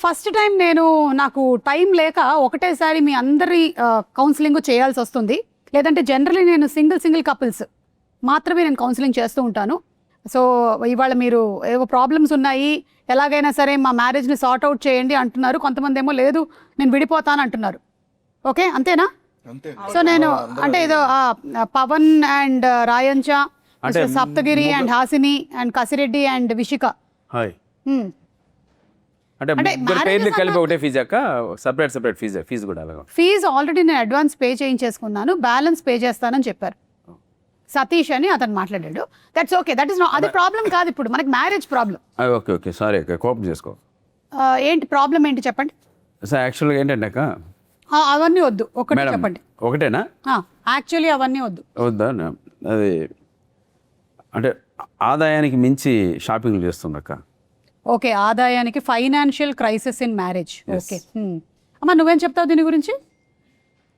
First time నాకు time లేక ఒకటేసారి మీ అందరి కౌన్సిలింగ్ చేయాల్సి వస్తుంది. లేదంటే జనరలీ నేను సింగిల్ కపుల్స్ మాత్రమే నేను కౌన్సిలింగ్ చేస్తూ ఉంటాను. సో ఇవాళ మీరు ఏవో ప్రాబ్లమ్స్ ఉన్నాయి, ఎలాగైనా సరే మా మ్యారేజ్ని సార్ట్ అవుట్ చేయండి అంటున్నారు. కొంతమంది ఏమో లేదు నేను విడిపోతాను అంటున్నారు. ఓకే, అంతేనా? సో నేను అంటే ఏదో Pavan and Rayancha, Saptagiri and Hasini and Kasireddy and Vishika. అంటే ముగ్గురు పేర్లు కలిపి ఒకటే ఫీజు అక్క, సెపరేట్ ఫీజు కూడా అలాగా? ఫీజు ఆల్రెడీ నేను అడ్వాన్స్ పే చేయించేసుకున్నాను, బ్యాలెన్స్ పే చేస్తానని చెప్పారు సతీష్ అని అతను మాట్లాడాడు. దట్స్ ఓకే, దట్ ఇస్ అది ప్రాబ్లం కాదు. ఇప్పుడు మనకి మ్యారేజ్ ప్రాబ్లం. ఓకే సారీ అక్క, కోపం చేసుకో. ఏంటి ప్రాబ్లం ఏంటి చెప్పండి సార్. యాక్చువల్గా ఏంటంటే అక్క, అవన్నీ వద్దు, ఒకటి చెప్పండి. ఒకటేనా? యాక్చువల్లీ అవన్నీ వద్దా? అది అంటే ఆదాయానికి మించి షాపింగ్ చేస్తుందక్క. ఓకే, ఆదాయానికి financial crisis in marriage. Okay అమ్మ, నువ్వేం చెప్తావు దీని గురించి?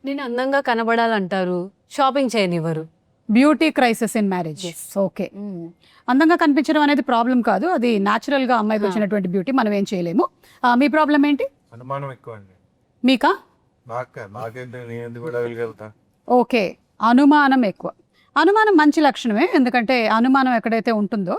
నేను అందంగా కనబడాలంటారు, షాపింగ్ చేయనివ్వరు. Beauty crisis in marriage. Okay, అందంగా కనిపించడం అనేది ప్రాబ్లం కాదు, అది న్యాచురల్గా అమ్మాయికి వచ్చినటువంటి బ్యూటీ, మనం ఏం చేయలేము. మీ ప్రాబ్లం ఏంటి? అనుమానం ఎక్కువ అండి. మీకా? ఓకే, అనుమానం ఎక్కువ. అనుమానం మంచి లక్షణమే, ఎందుకంటే అనుమానం ఎక్కడైతే ఉంటుందో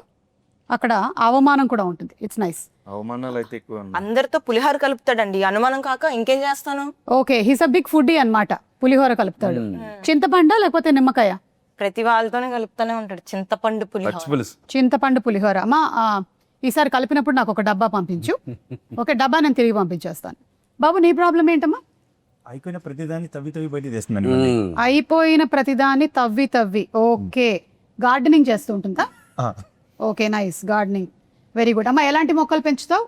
అక్కడ అవమానం కూడా ఉంటుంది. It's nice. అవమానాలు అయితే ఎక్కువ. అందరితో పులిహోర కలుపుతాడండి, అనుమానం కాక ఇంకేం చేస్తాను. Okay, he's a big foodie అన్నమాట. పులిహోర కలుపుతాడు. చింతపండు లేకపోతే నిమ్మకాయ? ప్రతి వాళ్ళతోనే కలుపుతానే ఉంటాడు. చింతపండు పులిహోర. చింతపండు పులిహోర. అమ్మా ఈసారి కలిపినప్పుడు నాకు ఒక డబ్బా పంపించు. ఓకే, డబ్బా నేను తిరిగి పంపించేస్తాను. బాబు, నీ ప్రాబ్లం ఏంటమ్మా? అయిపోయిన ప్రతిదాన్ని తవ్వి బయట తెస్తున్నాను. అయిపోయిన ప్రతిదాన్ని తవ్వి. ఓకే, గార్డెనింగ్ చేస్తూ ఉంటుందా? Okay, nice, gardening, very good. అమ్మా, ఎలాంటి మొక్కలు పెంచుతావు?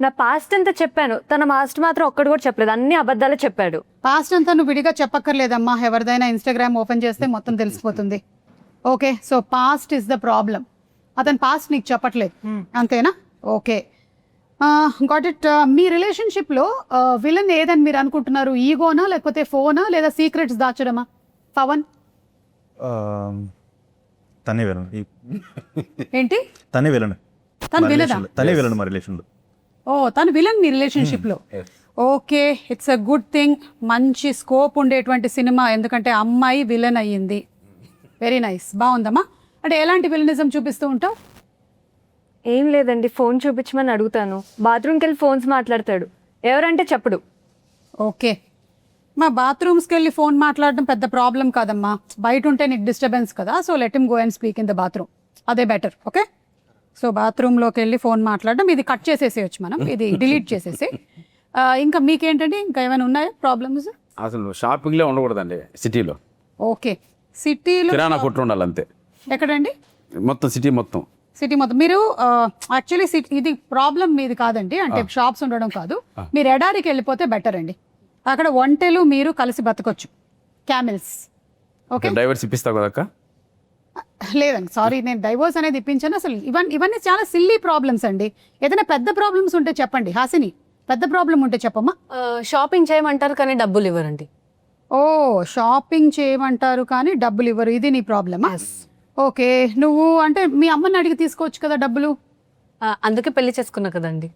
నా పాస్ట్ అంతా చెప్పాను, తన పాస్ట్ మాత్రం ఒక్కడు కూడా చెప్పలేదు, అన్ని అబద్ధాలే చెప్పాడు. పాస్ట్ అంతా నువ్వు విడిగా చెప్పక్కర్లేదమ్మా, ఎవరిదైనా ఇన్స్టాగ్రామ్ ఓపెన్ చేస్తే మొత్తం తెలిసిపోతుంది. Okay, so past is the problem. అతను పాస్ట్ నీకు చెప్పట్లేదు, అంతేనా? Okay, got it. మీ రిలేషన్షిప్లో విలన్ ఏదని మీరు అనుకుంటున్నారు? ఈగోనా, లేకపోతే ఫోనా, లేదా సీక్రెట్స్ దాచడమా? పవన్ తనే వెళ్ళను. ఏంటి? తనే వెళ్ళను. తను విలనా? తనే వెళ్ళను మా రిలేషన్లో. ఓ, తను విలన్ మీ రిలేషన్షిప్లో. Okay, it's a good thing. మంచి స్కోప్ ఉండేటువంటి సినిమా, ఎందుకంటే అమ్మాయి విలన్ అయ్యింది. వెరీ నైస్, బాగుందమ్మా. అంటే ఎలాంటి విలనిజం చూపిస్తూ ఉంటావు? ఏం లేదండి, ఫోన్ చూపించమని అడుగుతాను, బాత్రూమ్కి వెళ్ళి ఫోన్స్ మాట్లాడతాడు, ఎవరంటే చెప్పడు. ఓకే, మా బాత్రూమ్స్కి వెళ్ళి ఫోన్ మాట్లాడడం పెద్ద ప్రాబ్లం కాదమ్మా, బయట ఉంటే నీకు డిస్టర్బెన్స్ కదా. So let him go and speak in the bathroom, అదే బెటర్. ఓకే, సో బాత్రూంలోకి వెళ్ళి ఫోన్ మాట్లాడడం, ఇది కట్ చేసేసేయచ్చు మనం, ఇది డిలీట్ చేసేసి. ఇంకా మీకేంటండి, ఇంకా ఏమైనా ఉన్నాయా ప్రాబ్లమ్స్? అసలు షాపింగ్లే ఉండకూడదండి సిటీలో. ఓకే, సిటీలో కిరాణా కొట్లు ఉండాలి అంతే. ఎక్కడండి? మొత్తం సిటీ మొత్తం. మీరు యాక్చువల్లీ ఇది ప్రాబ్లం మీది కాదండి, అంటే షాప్స్ ఉండడం కాదు. మీరు ఎడారికి వెళ్ళిపోతే బెటర్ అండి, అక్కడ ఒంటెలు మీరు కలిసి బతకొచ్చు, క్యామిల్స్. ఓకే, డైవర్స్ ఇప్పిస్తావు కదక్క? లేదండి, సారీ, నేను డైవోర్స్ అనేది ఇప్పించాను. అసలు ఇవన్నీ చాలా సిల్లీ ప్రాబ్లమ్స్ అండి. ఏదైనా పెద్ద ప్రాబ్లమ్స్ ఉంటే చెప్పండి. హాసిని, పెద్ద ప్రాబ్లం ఉంటే చెప్పమ్మా. షాపింగ్ చేయమంటారు కానీ డబ్బులు ఇవ్వరండి. ఓ, షాపింగ్ చేయమంటారు కానీ డబ్బులు ఇవ్వరు, ఇది నీ ప్రాబ్లమా? ఓకే, నువ్వు అంటే మీ అమ్మని అడిగి తీసుకోవచ్చు కదా డబ్బులు. అందుకే పెళ్లి చేసుకున్నా కదండి.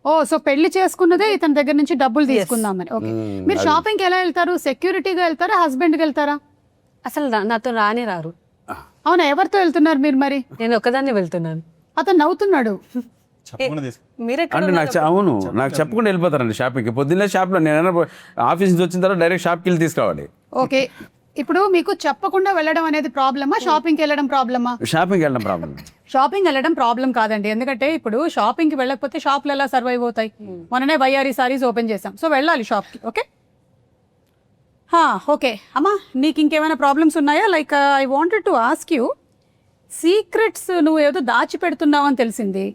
ఓ, సో పెళ్లి చేసుకున్నదే ఇతని దగ్గర నుంచి డబ్బులు తీసుకుందామని. ఓకే, మీరు షాపింగ్కి ఎలా వెళ్తారు? సెక్యూరిటీగా వెళ్తారా, హస్బెండ్కి వెళ్తారా? అసలు నాతో రానే రారు. అవునా, ఎవరితో వెళ్తున్నారు మీరు మరి? నేను ఒకదాన్ని వెళ్తున్నాను. అతను నవ్వుతున్నాడు. అంటే నాకు చెప్పకుండా వెళ్ళిపోతారండి షాపింగ్కి. పొద్దున్నే షాప్లో, నేను ఆఫీస్ నుంచి వచ్చిన తర్వాత డైరెక్ట్ షాప్కి వెళ్ళి తీసుకురావాలి. ఓకే, ఇప్పుడు మీకు చెప్పకుండా వెళ్ళడం అనేది ప్రాబ్లమా, షాపింగ్కి వెళ్ళడం ప్రాబ్లమా? షాపింగ్కి వెళ్ళడం ప్రాబ్లం. షాపింగ్ వెళ్ళడం ప్రాబ్లం కాదండి, ఎందుకంటే ఇప్పుడు షాపింగ్కి వెళ్ళకపోతే షాప్లు ఎలా సర్వైవ్ అవుతాయి? మొన్ననే వైఆర్ఈ సారీస్ ఓపెన్ చేసాం, సో వెళ్ళాలి షాప్కి. ఓకే, ఓకే అమ్మా, నీకు ఇంకేమైనా ప్రాబ్లమ్స్ ఉన్నాయా? Like I wanted to ask you, secrets నువ్వు ఏదో దాచిపెడుతున్నావు అని తెలిసింది.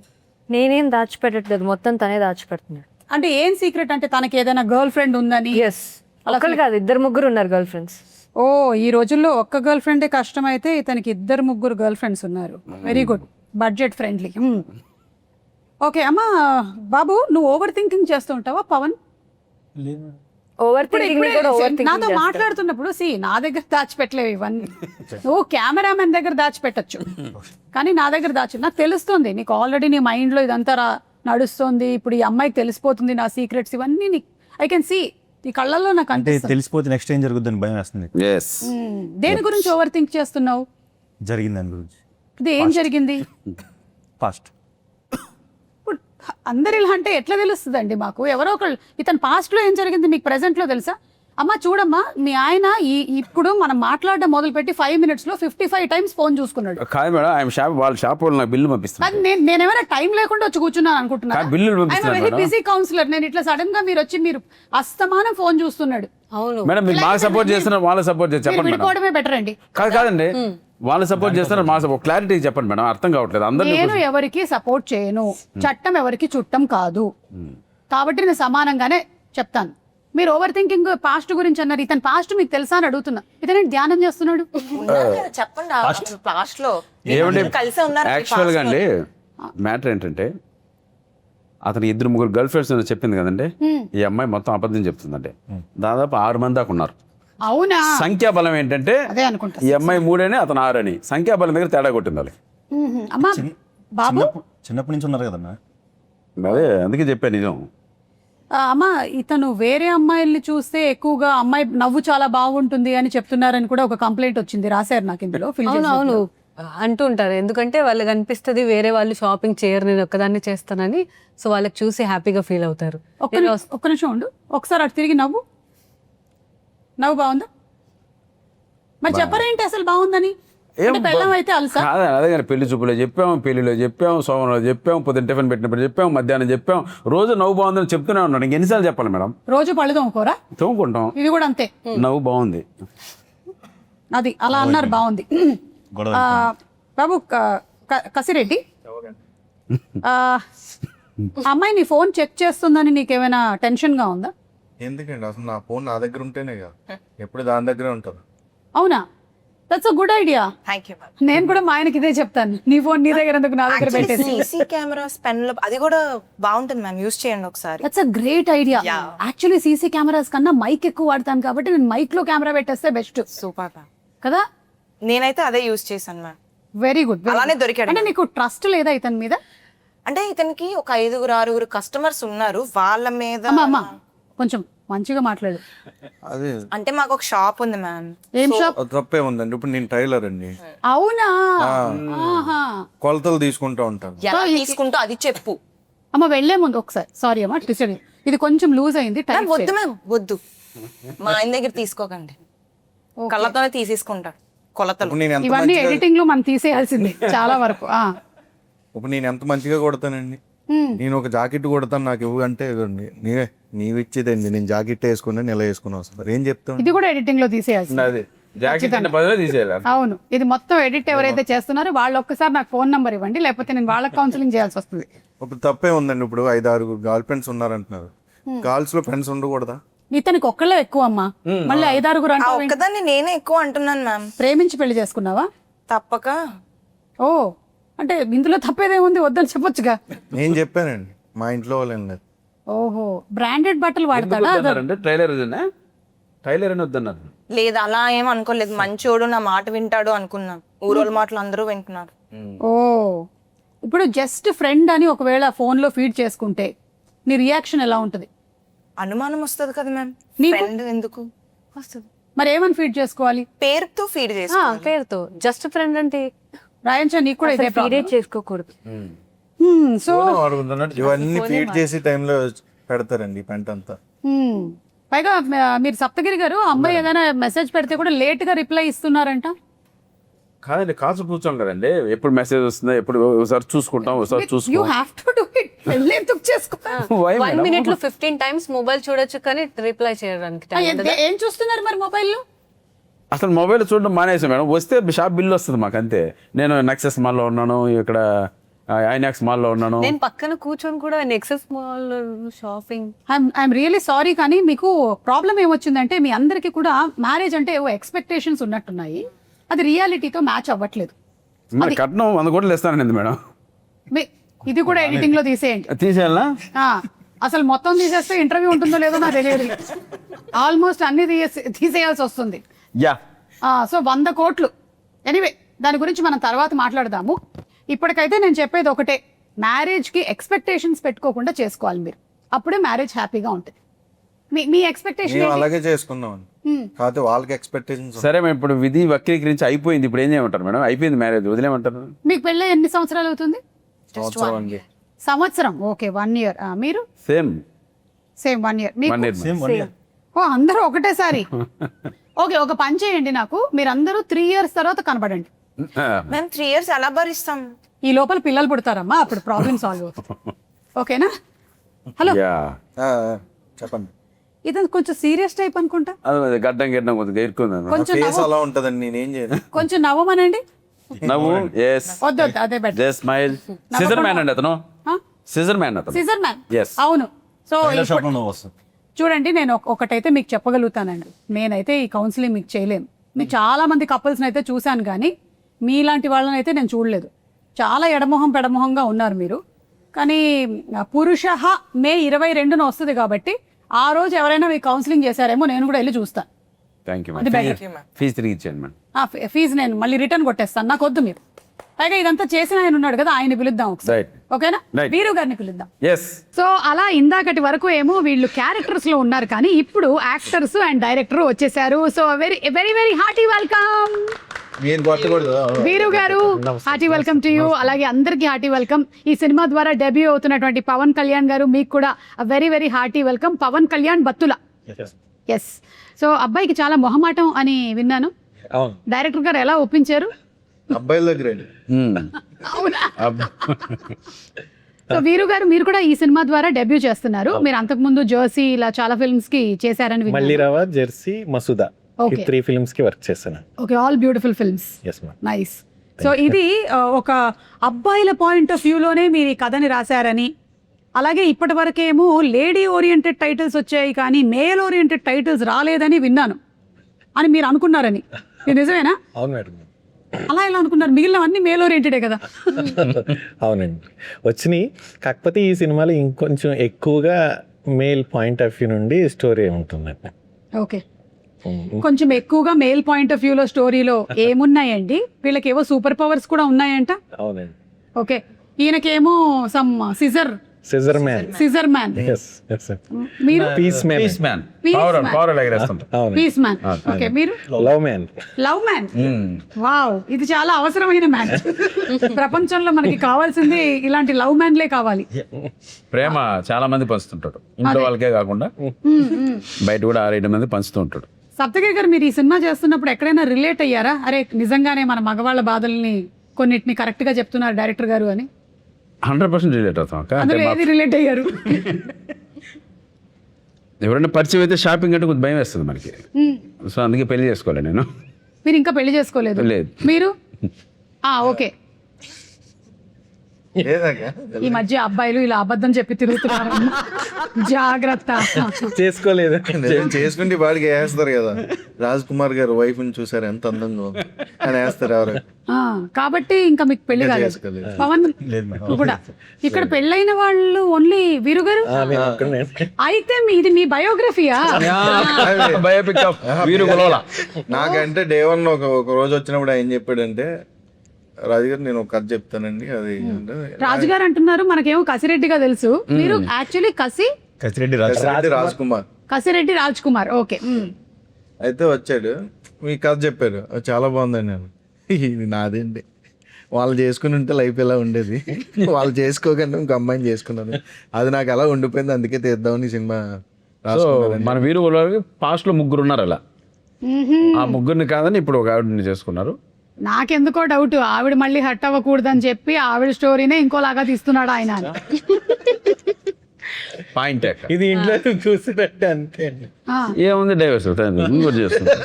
నేనేం దాచిపెట్టట్లేదు, మొత్తం తనే దాచిపెడుతున్నాడు. అంటే ఏం సీక్రెట్? అంటే తనకి ఏదైనా గర్ల్ ఫ్రెండ్ ఉందని? ఎస్, ఒకళ్ళు కాదు, 2-3 ఉన్నారు గర్ల్ ఫ్రెండ్స్. ఓ, ఈ రోజుల్లో ఒక్క గర్ల్ ఫ్రెండే కష్టమైతే ఇతనికి 2-3 గర్ల్ ఫ్రెండ్స్ ఉన్నారు. Very good, budget friendly. Okay అమ్మా, బాబు నువ్వు ఓవర్ థింకింగ్ చేస్తూ ఉంటావా పవన్? ఓవర్ థింకింగ్ నాతో మాట్లాడుతున్నప్పుడు నా దగ్గర దాచిపెట్టలేవు ఇవన్నీ. నువ్వు కెమెరామెన్ దగ్గర దాచిపెట్టచ్చు, కానీ నా దగ్గర నాకు తెలుస్తుంది నీకు ఆల్రెడీ నీ మైండ్లో ఇదంతా నడుస్తోంది, ఇప్పుడు ఈ అమ్మాయికి తెలిసిపోతుంది నా సీక్రెట్స్, ఇవన్నీ ఐ కెన్ సీ ఈ కళ్ళల్లో నాకు అంటే అనిపిస్తుంది. తెలిసిపోతే నెక్స్ట్ ఏం జరుగుతుందని భయం వేస్తుంది. ఎస్ దేని గురించి ఓవర్ థింక్ చేస్తున్నావు? జరిగింది దాని గురించి. ఇది ఏం జరిగింది? ఫాస్ట్ ఇప్పుడు అందరు ఇలా అంటే ఎట్లా తెలుస్తుందండి మాకు? ఎవరో ఒకళ్ళు ఇతను past లో ఏం జరిగింది మీకు present లో తెలుసా? అమ్మ చూడమ్మా, మీ ఆయన ఇప్పుడు మనం మాట్లాడడం మొదలుపెట్టి 5 minutes లో 55 times ఫోన్ చూసుకున్నాడు. కాదు మేడం, ఆయన వాళ్ళ షాప్ వాళ్ళు నాకు బిల్లు పంపిస్తారు. అది నేనేమైనా టైం లేకుండా వచ్చి కూర్చున్నాను అనుకుంటున్నా? కాదు, బిల్లులు పంపిస్తున్నారు వెరీ మేడం. Busy councillor. నేను ఇట్లా సడన్ గా మీరు వచ్చి మీరు అస్తమానం ఫోన్ చూస్తున్నాడు. అవును మేడం మీరు మాకు సపోర్ట్ చేస్తున్నారు, వాళ్ళ సపోర్ట్ చేసి మీరు చెప్పండి మేడం. విడిపోవడమే బెటర్ అండి. కాదండి, వాళ్ళు సపోర్ట్ చేస్తున్నారు, మా సపోర్ట్ క్లారిటీ చెప్పండి మేడం, అర్థం కావట్లేదు అందరినీ. నేను ఎవరికి సపోర్ట్ చేయను, చట్టం ఎవరికి చుట్టం కాదు, కాబట్టి నేను సమానంగానే చెప్తాను. మీరు ఓవర్ థింకింగ్ పాస్ట్ గురించి అన్నారు. ఇతను పాస్ట్ మీకు తెలుసా అని అడుగుతున్నా. ఇతను ధ్యానం చేస్తున్నాడు. ఉన్నారు కదా, చెప్పండి లాస్ట్ లో ఏమండి కలిసే ఉన్నారు యాక్చువల్గా అండి, మ్యాటర్ ఏంటంటే అతను 2-3 గర్ల్ ఫ్రెండ్స్ చెప్పింది కదండి, ఈ అమ్మాయి మొత్తం అబద్ధం చెప్తుందండి. దాదాపు 6 మంది దాకా ఉన్నారు. అవునా? సంఖ్యాబలం ఏంటంటే అదే అనుకుంటా. ఈ అమ్మాయి 3 అని అతను 6 అని, సంఖ్యాబలం దగ్గర తేడా కొట్టింది వాళ్ళకి. అమ్మా బాబు, చిన్నప్పటి నుంచి ఉన్నారు కదన్నా. అదే అందుకే చెప్పాను నిజం. అమ్మా ఇతను వేరే అమ్మాయిల్ని చూస్తే ఎక్కువగా అమ్మాయి నవ్వు చాలా బాగుంటుంది అని చెప్తున్నారని కూడా ఒక కంప్లైంట్ వచ్చింది, రాశారు నాకు ఇందులో. అవును అంటూ ఉంటారు, ఎందుకంటే వాళ్ళకి అనిపిస్తుంది వేరే వాళ్ళు షాపింగ్ చేయరు, నేను ఒక్కదాన్ని చేస్తానని. సో వాళ్ళకి చూసి హ్యాపీగా ఫీల్ అవుతారు. ఒక్క నిమిషం ఉండు, ఒకసారి అటు తిరిగి నవ్వు. నవ్వు బాగుందా? మరి చెప్పరేంటి అసలు బాగుందని? అంటే బెల్లం అయితే అలసా? కాదండి, అదే కానీ పెళ్లి చూపులో చెప్పాం, పెళ్లిలో చెప్పాం, సోమవారం చెప్పాం, పొద్దున్న టిఫిన్ పెట్టినప్పుడు చెప్పాం, మధ్యాహ్నం చెప్పాం, రోజు నవ్వు బాగుందని చెప్తూనే ఉన్నాడు. ఇంకెన్నిసార్లు చెప్పాలి మేడం? రోజు పళ్ళు తోముకోరా? తోముకుంటాం. ఇది కూడా అంతే. నవ్వు బాగుంది, అది అలా అన్నారు, బాగుంది. గొడవ బాబు కసిరెడ్డి, అమ్మాయి నీ ఫోన్ చెక్ చేస్తుందని నీకేమైనా టెన్షన్ గా ఉందా? ఎందుకండి అసలు నా ఫోన్ నా దగ్గర ఉంటేనే కదా, ఎప్పుడు దాని దగ్గరే ఉంటుంది. అవునా? That's a good idea. Thank you నేను కూడా మా ఆయనకి ఇదే చెప్తాను, నీ ఫోన్ నీ దగ్గర ఎందుకు, నా దగ్గర పెట్టేసి. సీసీ కెమెరాస్ పెన్ లో అది కూడా బాగుంటుంది మ్యామ్, యూస్ చేయండి ఒకసారి. That's a great idea. Actually CC cameras కన్నా మైక్ ఎక్కువ వాడతాను కాబట్టి నేను మైక్ లో కెమెరా పెట్టేస్తే బెస్ట్ సూపర్ మ్యామ్. కదా? నేనైతే అదే యూస్ చేశాను మ్యామ్. Very good. అలానే దొరికాడు. అంటే నీకు ట్రస్ట్ లేదా ఇతని మీద? అంటే ఇతనికి ఒక 5-6 కస్టమర్స్ ఉన్నారు, వాళ్ళ మీద. అమ్మా కొంచెం మంచిగా మాట్లాడు. అదే అంటే మాకు ఒక షాప్ ఉంది మ్యామ్. ఏం షాప్? అది తప్పే ఉందండి. ఇప్పుడు నేను టైలర్ అండి, అవునా? ఆహా. కొలతలు తీసుకుంటూ ఉంటాను. ఎలా తీసుకుంటూ అది చెప్పు. అమ్మ వెళ్లే ముందు ఒకసారి సారీ అమ్మా, ఇది కొంచెం లూజ్ అయింది, మ్యామ్ వద్దు మ్యామ్ వద్దు, మా ఆయన దగ్గర తీసుకోకండి, కళ్ళతోనే తీసేసుకుంటాడు కొలతలు. ఇప్పుడు నేను ఎంత ఇవన్నీ మంచిగా ఎడిటింగ్ లో మనం తీసేయాల్సింది చాలా వరకు. ఇప్పుడు నేను ఎంత మంచిగా కొడతానండి. నేను ఒక జాకెట్ కొడతాను, నాకు ఇవ్వు అంటే ఇవ్వండి. నీవు ఇచ్చేదండి, నేను జాకెట్ వేసుకుని నెల వేసుకుని వస్తాను. ఏం చెప్తాను? ఇది కూడా ఎడిటింగ్ లో తీసేయాల్సింది. అది జాకెట్ బదులు తీసేయాలి. అవును, ఇది మొత్తం ఎడిట్ ఎవరైతే చేస్తున్నారో వాళ్ళు ఒక్కసారి నాకు ఫోన్ నంబర్ ఇవ్వండి, లేకపోతే నేను వాళ్ళకి కౌన్సిలింగ్ చేయాల్సి వస్తుంది. ఇప్పుడు తప్పే ఉందండి. ఇప్పుడు 5-6 గర్ల్ ఫ్రెండ్స్ ఉన్నారంటున్నారు, గర్ల్స్ లో ఫ్రెండ్స్ ఉండకూడదా? ఇతనికి ఒక్కళ్ళే ఎక్కువ అమ్మా, మళ్ళీ 5-6 ఆ అంటే ఒక్కదాన్ని నేనే ఎక్కువ అంటున్నాను మ్యామ్. ప్రేమించి పెళ్లి చేసుకున్నావా? తప్పక. ఓ, అంటే ఇందులో తప్పేదేముంది, వద్దని చెప్పొచ్చుగా. నేను చెప్పానండి, మా ఇంట్లో వాళ్ళు లేదు. ఓహో, బ్రాండెడ్ బట్టలు వాడతాడా? అంటే టైలర్ అని వద్దన్నారు. లేదు అలా ఏం అనుకోలేదు, మంచోడు నా మాట వింటాడు అనుకున్నాం. ఊరోళ్ళ మాటలు అందరూ వింటున్నారు. ఓ, ఇప్పుడు జస్ట్ ఫ్రెండ్ అని ఒకవేళ ఫోన్ లో ఫీడ్ చేసుకుంటే నీ రియాక్షన్ ఎలా ఉంటది? అనుమానం వస్తుంది కదా మ్యామ్. నీకు? ఫ్రెండ్ ఎందుకు వస్తుంది? మరి ఏమని ఫీడ్ చేసుకోవాలి? పేరుతో ఫీడ్ ఆ, చేసుకో. పేరుతో జస్ట్ ఫ్రెండ్ అంటే రాయంచా, నీకు కూడా ఇదే ఫీడేట్ చేసుకోకూడదు. సో ఇవన్నీ ఫీడ్ చేసి టైంలో పెడతారండి పెంట అంతా. పైగా మీరు సప్తగిరి గారు, అమ్మాయి ఏదైనా మెసేజ్ పెడితే కూడా లేట్ గా రిప్లై ఇస్తున్నారంట. కాదండి, కాసు కూర్చోం కదండి, ఎప్పుడు మెసేజ్ వస్తుందో ఎప్పుడు ఒకసారి చూసుకుంటాం, ఒకసారి యూ చూసుకో. Have to do it. ఎందుకు చేసుకో? 1 minute లో 15 times మొబైల్ చూడొచ్చు కానీ రిప్లై చేయడానికి time ఉండదు. ఏం చూస్తున్నారు మరి మొబైల్లో? అసలు మొబైల్ చూడడం మానేసాం మేడం. వస్తే షాప్ బిల్ వస్తుంది మాకు అంతే. నేను నెక్సెస్ మాల్లో ఉన్నాను, ఇక్కడ ఐనాక్స్ మాల్లో ఉన్నాను. నేను పక్కన కూర్చొని కూడా nexus mall shopping. I'm really sorry, కానీ మీకు ప్రాబ్లం ఏమొచ్చిందంటే మీ అందరికీ కూడా మ్యారేజ్ అంటే ఏవో ఎక్స్పెక్టేషన్స్ ఉన్నట్టున్నాయి, అది రియాలిటీతో మ్యాచ్ అవ్వట్లేదు. మరి కట్నం 100 కోట్లు ఇస్తానండి మేడం. ఇది కూడా ఎడిటింగ్ లో తీసేయండి. తీసేయాలా? అసలు మొత్తం తీసేస్తే ఇంటర్వ్యూ ఉంటుందో లేదో నాకు తెలియదు. ఆల్మోస్ట్ అన్ని తీసేయాల్సి వస్తుంది. యా. సో 100 కోట్లు. ఎనీవే, దాని గురించి మనం తర్వాత మాట్లాడదాము. ఇప్పటికైతే నేను చెప్పేది ఒకటే, మ్యారేజ్కి ఎక్స్పెక్టేషన్స్ పెట్టుకోకుండా చేసుకోవాలి మీరు, అప్పుడే మ్యారేజ్ హ్యాపీగా ఉంటుంది. మీ ఎక్స్పెక్టేషన్ మేము అలాగే చేసుకున్నాం కాకపోతే వాళ్ళకి ఎక్స్పెక్టేషన్స్ సరే మేడం, ఇప్పుడు విధి వక్రీకరించి అయిపోయింది, ఇప్పుడు ఏం చేయమంటారు మేడం? అయిపోయింది మ్యారేజ్, వదిలేమంటారు? మీకు పెళ్ళి ఎన్ని సంవత్సరాలు అవుతుంది? సంవత్సరం అండి. సంవత్సరం, ఓకే. 1 year. మీరు సేమ్ సేమ్ 1 year. మీకు 1 year. Same 1 year. ఓ అందరూ ఒకటేసారి. ఓకే, ఒక పని చేయండి, నాకు మీరందరూ 3 years తర్వాత కనపడండి. మేము 3 years ఎలా భరిస్తాం? ఈ లోపల పిల్లలు పుడతారమ్మా, అప్పుడు ప్రాబ్లమ్ సాల్వ్ అవుతుంది. ఓకేనా? హలో, ఆ, చెప్పండి. ఇదంతా కొంచెం సీరియస్ టైప్ అనుకుంటా. అది గడ్డం గిడ్డం కొద్దిగా ఎరుకుంది. కొంచెం ఫేస్ అలా ఉంటదండి, నేనేం చేయను. కొంచెం నవ్వమనండి. నవ్వు, ఎస్, వద్దు వద్దు, అదే better. Just smile. Scissor man అండి అతను, సిజర్ మ్యాన్ అతను. Scissor man. Yes. అవును. సో టైలర్ షాప్ లో నువ్వు వస్తావు. చూడండి, నేను ఒకటైతే మీకు చెప్పగలుగుతానండి, నేనైతే ఈ కౌన్సిలింగ్ మీకు చేయలేను. మీకు చాలా మంది కపుల్స్ని అయితే చూశాను, కానీ మీలాంటి వాళ్ళని అయితే నేను చూడలేదు. చాలా ఎడమొహం పెడమొహంగా ఉన్నారు మీరు. కానీ పురుష మే 22న వస్తుంది కాబట్టి ఆ రోజు ఎవరైనా మీకు కౌన్సిలింగ్ చేశారేమో నేను కూడా వెళ్ళి చూస్తాను. థ్యాంక్ యూ అది మేడం. better. ఫీజు తిరిగి ఇచ్చేయండి మేడం. ఫీజు నేను మళ్ళీ రిటర్న్ కొట్టేస్తాను, నాకు వద్దు మీరు. పైగా ఇదంతా చేసిన ఆయన ఉన్నాడు కదా, ఆయన పిలుద్దాం ఒకసారి. Right. ఓకేనా? Right. వీరు గారిని పిలుద్దాం. ఎస్. సో అలా ఇందాకటి వరకు ఏమో వీళ్ళు క్యారెక్టర్స్ లో ఉన్నారు, కానీ ఇప్పుడు యాక్టర్స్ అండ్ డైరెక్టర్ వచ్చేసారు. So very very very hearty welcome మీరు కొట్టకూడదు. వీరు గారు, హార్టీ వెల్కమ్ టు యూ. అలాగే అందరికీ హార్టీ వెల్కమ్. ఈ సినిమా ద్వారా డెబ్యూ అవుతున్నటువంటి పవన్ కళ్యాణ్ గారు, మీకు కూడా very very hearty welcome. Pawan Kalyan Battula. Yes. So అబ్బాయికి చాలా మొహమాటం అని విన్నాను, డైరెక్టర్ గారు ఎలా ఒప్పించారు? అబ్బాయిల దగ్గర అవునా? సో వీరు గారు, మీరు కూడా ఈ సినిమా ద్వారా డెబ్యూ చేస్తున్నారు. మీరు అంతకుముందు జర్సీ ఇలా చాలా ఫిల్మ్స్ కి చేశారని విన్నాను. మల్లిరావ, జెర్సీ, మసూదా, ఈ Okay. 3 ఫిల్మ్స్ కి వర్క్ చేశాను. Okay, all beautiful films. Yes ma'am. Nice. So ఇది ఒక అబ్బాయిల పాయింట్ ఆఫ్ వ్యూలోనే మీరు ఈ కథని రాశారని, అలాగే ఇప్పటి వరకేమో లేడీ ఓరియంటెడ్ టైటిల్స్ వచ్చాయి కానీ మేల్ ఓరియంటెడ్ టైటిల్స్ రాలేదని విన్నాను అని మీరు అనుకున్నారని, ఇది నిజమేనా? అవును మేడం. అలా ఎలా అనుకున్నారు? మిగిలినవన్నీ మేల్ ఓరియంటెడే కదా. అవునండి, వచ్చినాయి. కాకపోతే ఈ సినిమాలో ఇంకొంచెం ఎక్కువగా మేల్ పాయింట్ ఆఫ్ వ్యూ నుండి స్టోరీ ఉంటుందండి. ఓకే, కొంచెం ఎక్కువగా మేల్ పాయింట్ ఆఫ్ వ్యూలో స్టోరీలో ఏమున్నాయండి? వీళ్ళకేవో సూపర్ పవర్స్ కూడా ఉన్నాయంట. అవునండి. ఓకే, ఈయనకేమో some scissor scissor man. Yes yes. మీరు peace man. Peace man. Peace power man. Power ఎగరేస్తాం. అవును. Peace man. ఓకే, మీరు love man. Love man. Wow, ఇది చాలా అవసరమైన మ్యాన్. ప్రపంచంలో మనకి కావాల్సింది ఇలాంటి లవ్ మ్యాన్లే కావాలి. ప్రేమ చాలా మంది పంచుతుంటాడు, ఇంట్లో వాళ్ళకే కాకుండా బయట కూడా 6-7 మంది పంచుతూ ఉంటాడు. సప్తగిరి గారు, మీరు ఈ సినిమా చేస్తున్నప్పుడు ఎక్కడైనా రిలేట్ అయ్యారా? అరే నిజంగానే మన మగవాళ్ళ బాధల్ని కొన్నిటిని కరెక్ట్ గా చెప్తున్నారు డైరెక్టర్ గారు అని. 100% రిలేట్ అవుతాం అక్క. అందులో ఏది రిలేట్ అయ్యారు? ఎవరైనా పరిచయం అయితే షాపింగ్ అంటే కొంచెం భయం వేస్తుంది మనకి, సో అందుకే పెళ్లి చేసుకోవాలి నేను. మీరు ఇంకా పెళ్లి చేసుకోలేదు? లేదు. మీరు ఓకే. లేదాక ఈ మధ్య అబ్బాయిలు ఇలా అబద్ధం చెప్పి తిరుగుతున్నారు, జాగ్రత్త. చేసుకోలేదు. చేసుకుంటే వాడికి వేస్తారు కదా. రాజ్ కుమార్ గారు వైఫ్ ని చూసారు ఎంత అందంగా ఉంది అని వేస్తారు ఎవరు. కాబట్టి ఇంకా మీకు పెళ్లి కాలేదు. చేసుకోలేదు. పవన్ కూడా ఇక్కడ పెళ్ళైన వాళ్ళు ఓన్లీ వీరు గారు. అయితే ఇది మీ బయోగ్రఫీయా? బయోపిక్ ఆఫ్ వీరు గొలవల. నాకంటే డే 1 ఒక రోజు వచ్చినప్పుడు ఆయన చెప్పాడంటే, రాజుగారు నేను ఒక కథ చెప్తానండి, అది రాజుగారు అంటున్నారు, మనకేమో కసిరెడ్డిగా తెలుసు, మీరు యాక్చువల్లీ కసిరెడ్డి రాజ్ కుమార్. కసిరెడ్డి రాజ్ కుమార్. ఓకే. అయితే వచ్చాడు, మీ కథ చెప్పారు, అది చాలా బాగుందండి. నేను ఇది నాదేంటి, వాళ్ళు చేసుకుని ఉంటే లైఫ్ ఎలా ఉండేది, వాళ్ళు చేసుకోకుండా ఇంకో అమ్మాయిని చేసుకున్నాను, అది నాకు అలా ఉండిపోయింది, అందుకే తీద్దామని సినిమా సో రాసుకున్నాను. మన వీరు గొలవలకి పాస్ట్ లో 3 ఉన్నారు అలా. ఆ 3 కాదని ఇప్పుడు ఒక ఆవిడని చేసుకున్నారు. నాకెందుకో డౌట్, ఆవిడ మళ్ళీ హట్ అవ్వకూడదని చెప్పి ఆవిడ స్టోరీనే ఇంకోలాగా తీస్తున్నాడు ఆయన. పాయింట్ ఇది ఇంట్లో చూసినట్టే అంతే అండి. ఏముంది, డైవర్స్ ఇంకోటి చేసుకుంటారు.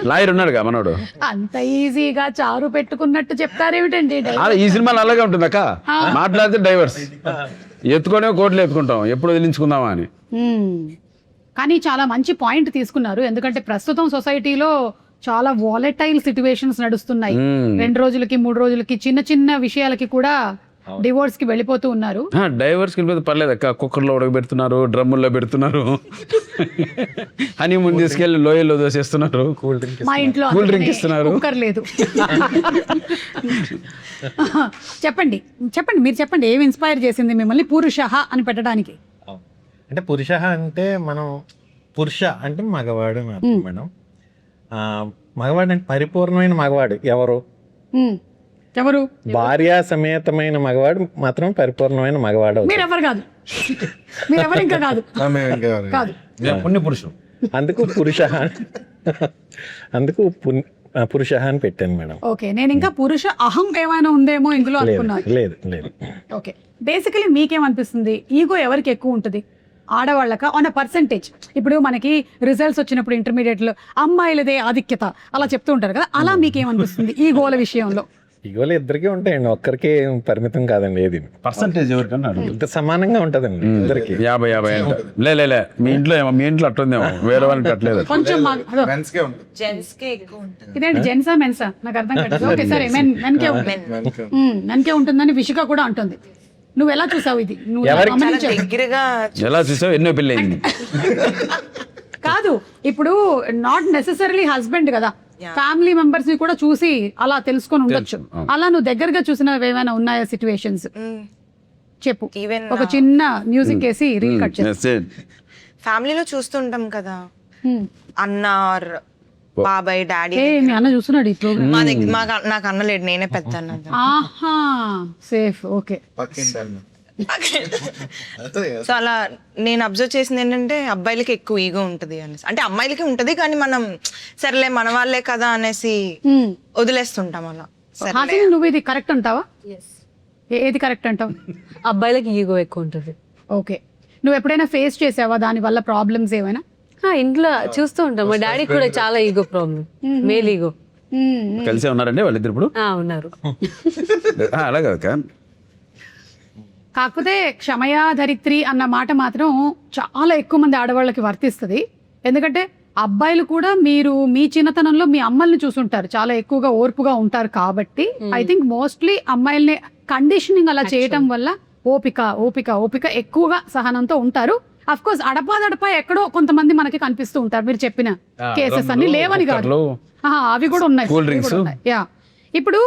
లాయర్ ఉన్నాడుగా మనోడు. అంత ఈజీగా చారు పెట్టుకున్నట్టు చెప్తారేమిటండి? ఈ సినిమాలో అలాగే ఉంటుంది అక్క, మాట్లాడితే డైవర్స్, ఎత్తుకొనే కోర్టులో ఎత్తుకుంటాం, ఎప్పుడు వదిలించుకుందామా అని. కానీ చాలా మంచి పాయింట్ తీసుకున్నారు, ఎందుకంటే ప్రస్తుతం సొసైటీలో చాలా వాలటైల్ సిచ్యువేషన్స్ నడుస్తున్నాయి. 2 రోజులకి 3 రోజులకి చిన్న చిన్న విషయాలకి కూడా డివోర్స్ కి వెళ్ళిపోతూ ఉన్నారు. డైవర్స్కి వెళ్ళిపోతే పర్లేదు అక్క, కుక్కర్లో ఉడకబెడుతున్నారు, డ్రమ్ముల్లో పెడుతున్నారు, హనీమూన్ తీసుకెళ్ళి లోయల్లో దోసేస్తున్నారు, మా ఇంట్లో కూల్ డ్రింక్ ఇస్తున్నారు. కుక్కర్ లేదు. చెప్పండి చెప్పండి మీరు చెప్పండి, ఏమి ఇన్స్పైర్ చేసింది మిమ్మల్ని పురుష అని పెట్టడానికి? అంటే పురుష అంటే మనం పురుష అంటే మగవాడు అని అర్థం మేడం. మగవాడు అంటే పరిపూర్ణమైన మగవాడు ఎవరు? ఎవరు? భార్యా సమేతమైన మగవాడు మాత్రం పరిపూర్ణమైన మగవాడు అవుతాడు. మీరెవరు కాదు, మీరెవరు ఇంకా కాదు, మేము ఇంకా కాదు. పుణ్య పురుషుడు. అందుకు పురుష అందుకు పురుష అని పెట్టాను మేడం. ఓకే, నేను ఇంకా పురుష అహం ఏమైనా ఉందేమో ఇందులో అనుకున్నాను. లేదు లేదు. ఓకే, బేసికలీ మీకేమనిపిస్తుంది ఈగో ఎవరికి ఎక్కువ ఉంటుంది? ఆడవాళ్ళక ఆన్ అ పర్సంటేజ్? ఇప్పుడు మనకి రిజల్ట్స్ వచ్చినప్పుడు ఇంటర్మీడియట్లో అమ్మాయిలదే ఆధిక్యత అలా చెప్తూ ఉంటారు కదా, అలా మీకేమనిపిస్తుంది ఈగోల విషయంలో? ఇవాళ ఇద్దరికీ ఉంటాయండి, ఒక్కరికి పరిమితం కాదండి. ఏది పర్సంటేజ్ ఎవరికన్నా అడుగు. ఇంత సమానంగా ఉంటదండి ఇద్దరికి. 50-50 అంట. లే మీ ఇంట్లో అట్టుందేమో, వేరే వాళ్ళకి అట్లేదు. కొంచెం మెన్స్కే ఉంటుంది. జెంట్స్కే ఎక్కువ ఉంటుంది. ఇదేంటి జెంట్సా మెన్సా నాకు అర్థం కాదు. ఓకే సరే, మెన్కే ఉంటుందని విషిక కూడా అంటుంది. నువ్వు ఎలా చూసావు ఇది? నువ్వు గమనించావు? దగ్గరగా ఎలా చూసావు? ఎన్నో పెళ్ళి అయింది. కాదు, ఇప్పుడు నాట్ నెసెసరీలీ హస్బెండ్ కదా, ఫ్యామిలీ మెంబర్స్ ని కూడా చూసి అలా తెలుసుకొని ఉండొచ్చు. అలా నువ్వు దగ్గరగా చూసినవి ఏమైనా ఉన్నాయా సిచ్యువేషన్స్? చెప్పు. ఈవెన్ ఒక చిన్న మ్యూజిక్ వేసి రీల్ కట్ చేసి. ఫ్యామిలీలో చూస్తుంటాం కదా, అన్న or బాబాయ్ డాడీ. మీ అన్న చూస్తున్నాడు ఈ ప్రోగ్రామ్? మా దగ్గర నాకు అన్న లేడు, నేనే పెద్ద అన్న. ఆహా, సేఫ్. ఓకే, సో అలా నేను అబ్జర్వ్ చేసింది ఏంటంటే అబ్బాయిలకి ఎక్కువ ఈగో ఉంటుంది అనేసి. అంటే అమ్మాయిలకి ఉంటుంది కానీ మనం సరేలే మన వాళ్ళే కదా అనేసి వదిలేస్తుంటాం అలా. హాసిని, నువ్వు ఇది కరెక్ట్ అంటావా? ఏది కరెక్ట్ అంటావు? అబ్బాయిలకి ఈగో ఎక్కువ ఉంటుంది. ఓకే, నువ్వు ఎప్పుడైనా ఫేస్ చేసావా దాని వల్ల ప్రాబ్లమ్స్ ఏమైనా? ఇంట్లో చూస్తూ ఉంటాం, మా డాడీకి కూడా చాలా ఈగో ప్రాబ్లం, మేల్ ఈగో. కలిసే ఉన్నారండి వాళ్ళిద్దరు ఇప్పుడు? ఉన్నారు. అలా కాదు, కాకపోతే క్షమయా ధరిత్రి అన్న మాట మాత్రం చాలా ఎక్కువ మంది ఆడవాళ్ళకి వర్తిస్తుంది. ఎందుకంటే అబ్బాయిలు కూడా మీరు మీ చిన్నతనంలో మీ అమ్మల్ని చూసుంటారు, చాలా ఎక్కువగా ఓర్పుగా ఉంటారు. కాబట్టి ఐ థింక్ మోస్ట్లీ అమ్మాయిల్ని కండిషనింగ్ అలా చేయటం వల్ల ఓపిక ఓపిక ఓపిక ఎక్కువగా సహనంతో ఉంటారు. అఫ్ కోర్స్ అడపా ఎక్కడో కొంతమంది మనకి కనిపిస్తూ ఉంటారు. మీరు చెప్పిన కేసెస్ అన్ని లేవని కాదు, అవి కూడా ఉన్నాయి. యా, ఇప్పుడు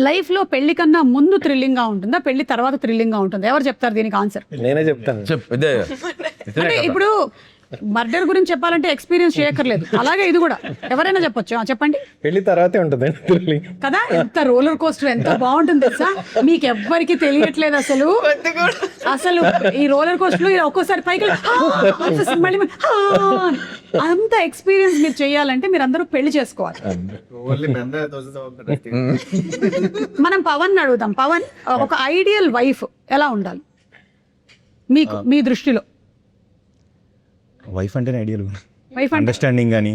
లైఫ్ లో పెళ్లి కన్నా ముందు థ్రిల్లింగ్ గా ఉంటుందా, పెళ్లి తర్వాత థ్రిల్లింగ్ గా ఉంటుందా? ఎవరు చెప్తారు దీనికి ఆన్సర్? నేనే చెప్తాను. అంటే ఇప్పుడు మర్డర్ గురించి చెప్పాలంటే ఎక్స్పీరియన్స్ చేయక్కర్లేదు, అలాగే ఇది కూడా ఎవరైనా చెప్పొచ్చు. చెప్పండి. పెళ్లి తర్వాతే ఉంటుంది కదా, ఎంత రోలర్ కోస్టర్, ఎంత బాగుంటుంది తెలుసా? మీకు ఎవ్వరికి తెలియట్లేదు అసలు. అసలు ఈ రోలర్ కోస్టర్ ఒక్కోసారి పైకి మళ్ళీ అంత ఎక్స్పీరియన్స్ మీరు చేయాలంటే మీరు అందరూ పెళ్లి చేసుకోవాలి. మనం పవన్ అడుగుదాం. పవన్, ఒక ఐడియల్ వైఫ్ ఎలా ఉండాలి మీకు మీ దృష్టిలో? వైఫ్ అంటే ఐడియల్ వైఫ్ అండర్స్టాండింగ్ కానీ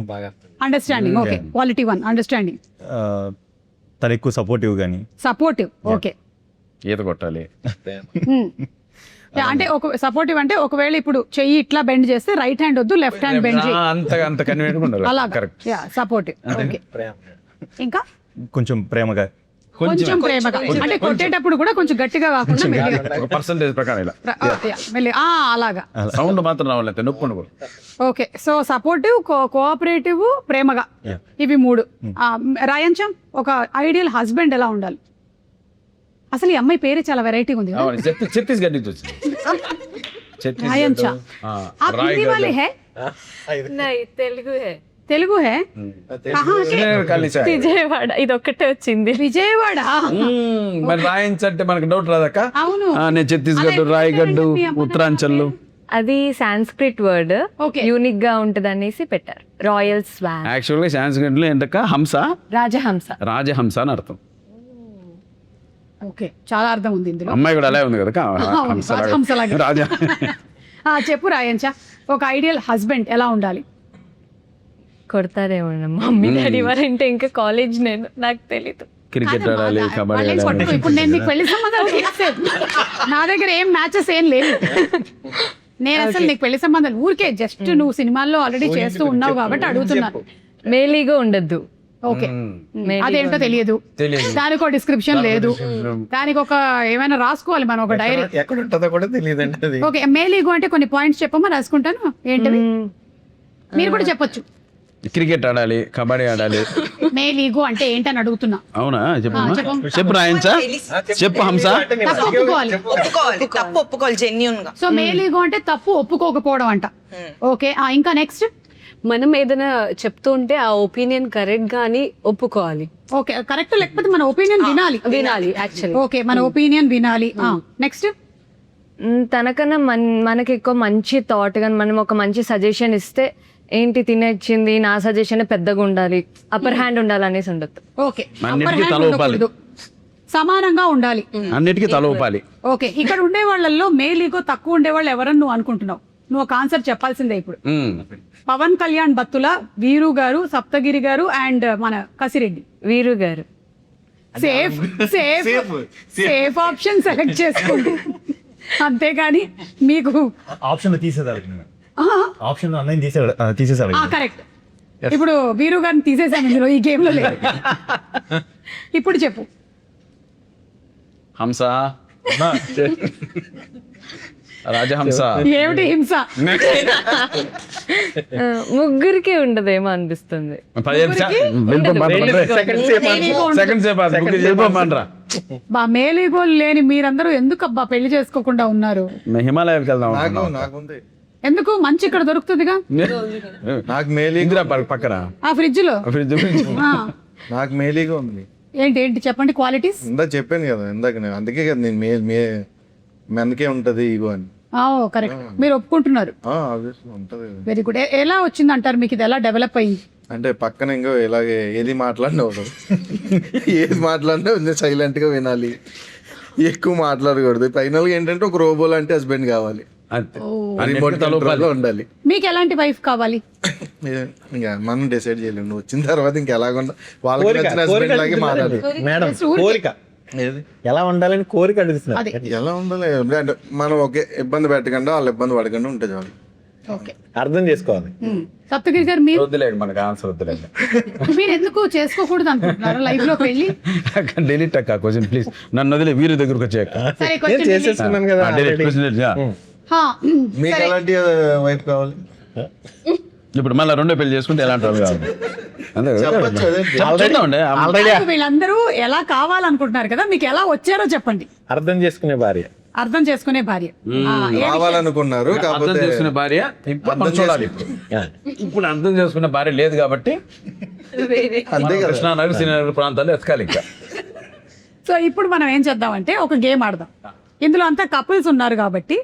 అండర్స్టాండింగ్. Okay, quality 1 understanding. తను ఎక్కువ సపోర్టివ్ కానీ. Supportive, okay. ఈత కొట్టాలి అంటే ఒక సపోర్టివ్ అంటే ఒకవేళ ఇప్పుడు చెయ్యి ఇట్లా బెండ్ చేస్తే రైట్ హ్యాండ్ వద్దు, లెఫ్ట్ హ్యాండ్ బెండ్ చేయి, అంత కన్వీనియంట్ ఉండాలి. అలా కరెక్ట్. సపోర్టివ్. ఓకే, ఇంకా కొంచెం ప్రేమగా. కొంచెం ప్రేమగా అంటే కొట్టేటప్పుడు కూడా కొంచెం గట్టిగా కాకుండా మెల్లిగా. ఒక పర్సంటేజ్ ప్రకారం ఇలా అలాగా సౌండ్ మాత్రం రావాలి, నొప్పి ఉండకూడదు. ఓకే, సో సపోర్టివ్, కోఆపరేటివ్, ప్రేమగా, ఇవి 3. రాయంచం, ఒక ఐడియల్ హస్బెండ్ ఎలా ఉండాలి? అసలు ఈ అమ్మాయి పేరే చాలా వెరైటీగా ఉంది. ఛత్తీస్గఢ్ నుంచి వచ్చింది. రాయంచా, आप हिंदी वाले हैं? తెలుగు హే? విజయవాడ, ఇది ఒక్కటే వచ్చింది. విజయవాడ. మరి రాయించంటే మనకు డౌట్ రాదక్క. అవును, నేను ఛత్తీస్గఢ్, రాయగఢ్, ఉత్తరాంచల్. అది సాంస్క్రిట్ వర్డ్, Okay. యూనిక్ గా ఉంటది అనేసి పెట్టారు. Royal swan. యాక్చువల్ గా సాంస్క్రిట్ లో ఏంటక్క హంస, రాజహంస. రాజహంస అని అర్థం. ఓకే, చాలా అర్థం ఉంది ఇందులో. అమ్మాయి కూడా అలాగే ఉంది కదా, హంసలాగా. రాజా. చెప్పు రాయంచా, ఒక ఐడియల్ హస్బెండ్ ఎలా ఉండాలి? కొడతారేమో మమ్మీ డాడీ వారంటే ఇంకా కాలేజ్, నాకు తెలీదు. క్రికెట్ ఆడాలి, కబడ్డీ వాళ్ళని ఆడాలి. పట్టుకో. ఇప్పుడు నేను నీకు పెళ్లి సంబంధాలు తీసేది. నా దగ్గర ఏం మ్యాచెస్ ఏం లేవు. నేను అసలు నీకు పెళ్లి సంబంధాలు ఊరికే జస్ట్ నువ్వు సినిమాల్లో ఆల్రెడీ చేస్తూ ఉన్నావు కాబట్టి అడుగుతున్నాను. మేలీగా ఉండద్దు. ఓకే అదేంటో తెలియదు, దానికి ఒక డిస్క్రిప్షన్ లేదు, దానికి ఒక ఏమైనా రాసుకోవాలి మనం ఒక డైరీ. ఎక్కడ ఉంటుందో కూడా తెలియదండి అది. ఓకే మేల్ ఈగో అంటే కొన్ని పాయింట్స్ చెప్పమా, రాసుకుంటాను. ఏంటివి మీరు కూడా చెప్పొచ్చు. క్రికెట్ ఆడాలి, కబడ్డీ ఆడాలి. మేల్ ఈగో అంటే ఏంటని అడుగుతున్నా. అవునా చెప్పు చెప్పు రాయించా, చెప్పు హంస. తప్పు ఒప్పుకోవాలి. ఒప్పుకోవాలి, తప్పు ఒప్పుకోవాలి జెన్యున్ గా. సో మేల్ ఈగో అంటే తప్పు ఒప్పుకోకపోవడం అంట. ఓకే ఇంకా నెక్స్ట్. మనం ఏదైనా చెప్తూ ఉంటే ఆ ఒపీనియన్ కరెక్ట్ గా అని ఒప్పుకోవాలి. ఓకే కరెక్ట్, లేకపోతే మన ఒపీనియన్ వినాలి. యాక్చువల్లీ ఓకే మన ఒపీనియన్ వినాలి. నెక్స్ట్. తనకన్నా మనకి ఎక్కువ మంచి థాట్ కానీ మనం ఒక మంచి సజెషన్ ఇస్తే ఏంటి తినేచ్చింది నా సజెషన్ పెద్దగా ఉండాలి, అప్పర్ హ్యాండ్ ఉండాలి అనేసి ఉండదు. ఓకే అన్నిటికీ తల ఊపాలి, సమానంగా ఉండాలి, అన్నిటికీ తల ఊపాలి. ఓకే ఇక్కడ ఉండే వాళ్ళల్లో మేల్ ఈగో తక్కువ ఉండే వాళ్ళు ఎవరని నువ్వు అనుకుంటున్నావు? నువ్వు ఒక ఆన్సర్ చెప్పాల్సిందే ఇప్పుడు. పవన్ కళ్యాణ్ బత్తుల, వీరు గారు, సప్తగిరి గారు అండ్ మన కసిరెడ్డి. వీరు గారు safe safe safe option select చేసుకోండి, అంతేగాని మీకు ఆప్షన్ తీసేదాడు, ఆప్షన్ అన్నయ్య తీసేసాడు. కరెక్ట్. ఇప్పుడు వీరు గారిని తీసేసాం ఇందులో, ఈ గేమ్ లో లేదు. ఇప్పుడు చెప్పు హంస, రాజహంస. ఏమిటి హింస? ముగ్గురికి ఉండదేమో అనిపిస్తుంది. 15 సెకండ్స్ వెళ్ళిపోమంటారా? బా మేలీగోలు లేని మీరందరూ ఎందుకు అబ్బా పెళ్లి చేసుకోకుండా ఉన్నారు? మేము హిమాలయాకి వెళ్దాం. నాకుంది. ఎందుకు? మంచి ఇక్కడ దొరుకుతుందిగా. నాకు మేలీగో ఇందిరా పక్కన ఆ ఫ్రిడ్జ్ లో. నాకు మేలీగో ఉంది. ఏంటి ఏంటి చెప్పండి క్వాలిటీస్. ఇందాక చెప్పాను కదా, ఇందాక నేను అందుకే కదా నేను మెనకే ఉంటది ఈగో అని. కరెక్ట్, మీరు ఒప్పుకుంటున్నారు. ఉంటది. Very good. ఎలా వచ్చింది అంటారు మీకు? ఇది ఎలా డెవలప్ అయ్యింది? అంటే పక్కన ఇంకో ఇలాగే ఏది మాట్లాడినా ఏది మాట్లాడినా కొంచెం సైలెంట్ గా వినాలి, ఎక్కువ మాట్లాడకూడదు. ఫైనల్ గా ఏంటంటే ఒక రోబో లాంటి హస్బెండ్ కావాలి, రిమోట్ కంట్రోల్ లో ఉండాలి. మీకు ఎలాంటి వైఫ్ కావాలి? ఇంకా మనం డిసైడ్ చేయలేము, నువ్వు వచ్చిన తర్వాత ఇంకా ఎలాగుండా వాళ్ళకి నచ్చిన హస్బెండ్ లాగే మాట్లాడాలి. మేడం కోరిక ఎలా ఉండాలని కోరిక అడుగుతున్నారు. అదే ఎలా ఉండాలి అంటే మనం ఒకే ఇబ్బంది పెట్టకుండా వాళ్ళు ఇబ్బంది పడకుండా ఉంటే చాలు. ఓకే అర్థం చేసుకోవాలి. సప్తగిరి గారు మీరు వద్దులేదు, మనకు ఆన్సర్ వద్దులేదు. మీరు ఎందుకు చేసుకోకూడదు అనుకుంటున్నారు లైఫ్ లో పెళ్లి? డెలీట్ అక్క క్వశ్చన్ ప్లీజ్, నన్ను వదిలే వీరి దగ్గరకు వచ్చాక సరే నేను question చేసేసుకున్నాను కదా already. మీకు ఎలాంటి వైఫ్ కావాలి? ఇప్పుడు మళ్ళీ రెండో పెళ్లి చేసుకుంటే ఎలాంటి వాళ్ళు కావాలి? అంతే కదా? చెప్పొచ్చు, అదే. చెప్తుండే. నాకు వీళ్ళందరూ ఎలా కావాలనుకుంటున్నారు కదా, మీకు ఎలా వచ్చారో చెప్పండి. అర్థం చేసుకునే భార్య. అర్థం చేసుకునే భార్య. కావాలనుకున్నారు అర్థం కాకపోతే చేసుకునే భార్య ఇప్పుడు మనం చూడాలి. ఇప్పుడు అర్థం చేసుకునే భార్య లేదు కాబట్టి అంతే కదా. కృష్ణానగర్ శ్రీనగర్ ప్రాంతాల్లో ఎతకాలి ఇంకా. సో ఇప్పుడు మనం ఏం చేద్దామంటే ఒక గేమ్ ఆడదాం. ఇందులో అంతా కపుల్స్ ఉన్నారు కాబట్టి